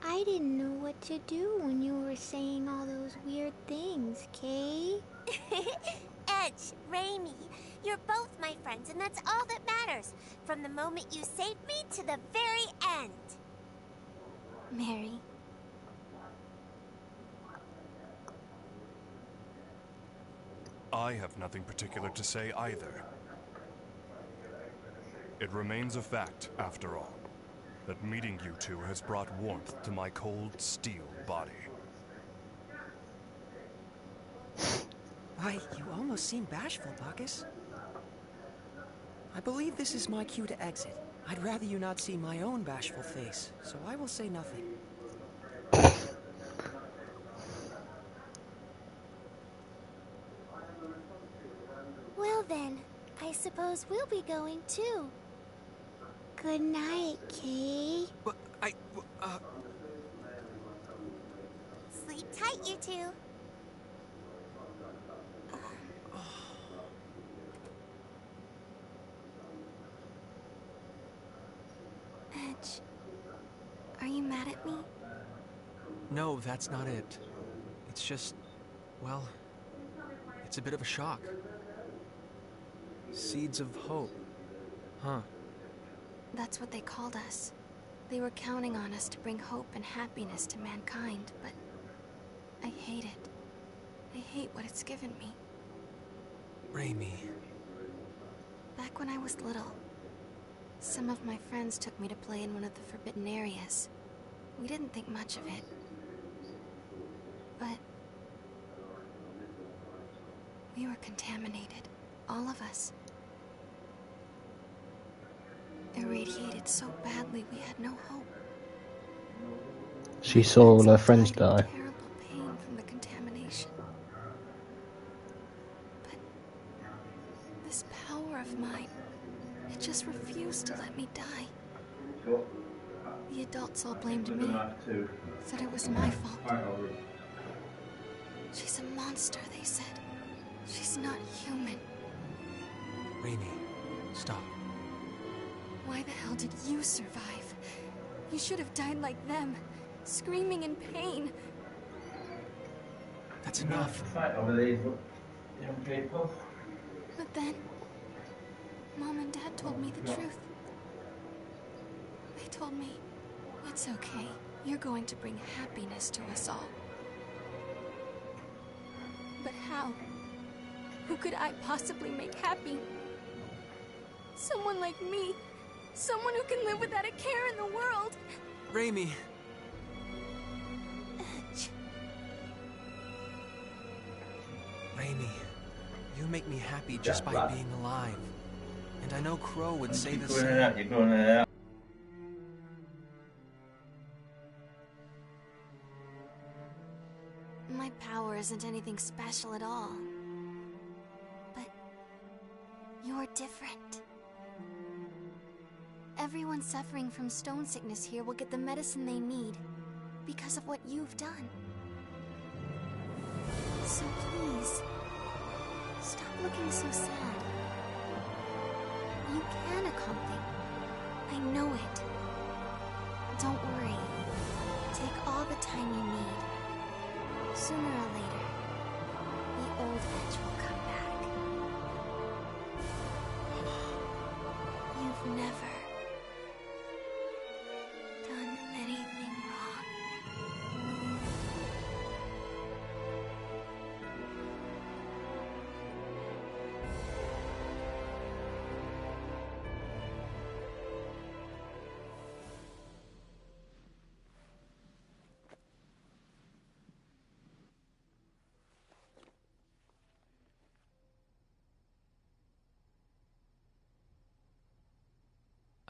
I didn't know what to do when you were saying all those weird things, Kay. Edge, Raimi, you're both my friends, and that's all that matters. From the moment you saved me to the very end. Mary. I have nothing particular to say either. It remains a fact, after all, that meeting you two has brought warmth to my cold steel body. Why, you almost seem bashful, Bacchus. I believe this is my cue to exit. I'd rather you not see my own bashful face, so I will say nothing. Well then, I suppose we'll be going too. Good night, Kay. But Sleep tight, you two. Edge, are you mad at me? No, that's not it. It's just, well, it's a bit of a shock. Seeds of hope. Huh. That's what they called us. They were counting on us to bring hope and happiness to mankind, but I hate it. I hate what it's given me. Raimi. Back when I was little, some of my friends took me to play in one of the forbidden areas. We didn't think much of it. But we were contaminated, all of us. Irradiated so badly we had no hope. She saw all her friends die. Terrible pain from the contamination. But this power of mine, it just refused to let me die. The adults all blamed me, said it was my fault. She's a monster, they said. She's not human. Raimi, stop. Why the hell did you survive? You should have died like them, screaming in pain. That's enough. But then, Mom and Dad told me the truth. They told me It's okay. You're going to bring happiness to us all. But how? Who could I possibly make happy? Someone like me. Someone who can live without a care in the world. Raimi! Edge. Raimi, you make me happy just by being alive. And I know Crow would say the same. My power isn't anything special at all. But you're different. Everyone suffering from stone sickness here will get the medicine they need because of what you've done. So please, stop looking so sad. You can accomplish. I know it. Don't worry. Take all the time you need. Sooner or later, the old Edge will come back. You've never done anything wrong.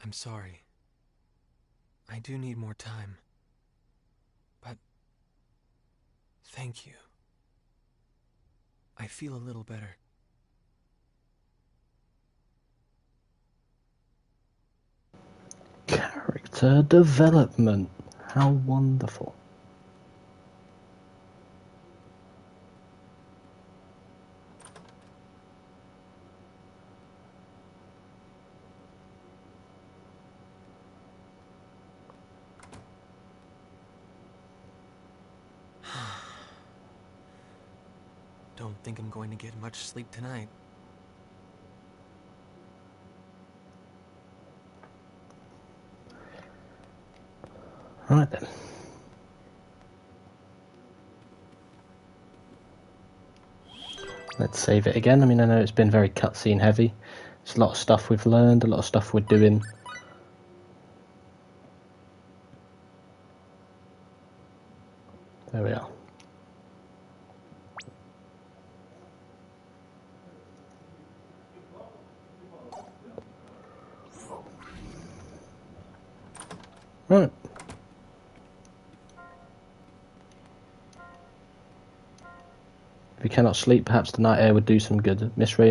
I'm sorry. I do need more time. But thank you. I feel a little better. Character development. How wonderful. Don't think I'm going to get much sleep tonight. Right then. Let's save it again. I mean, I know it's been very cutscene heavy. There's a lot of stuff we've learned, a lot of stuff we're doing. There we are. Right. If you cannot sleep, perhaps the night air would do some good. Miss Ray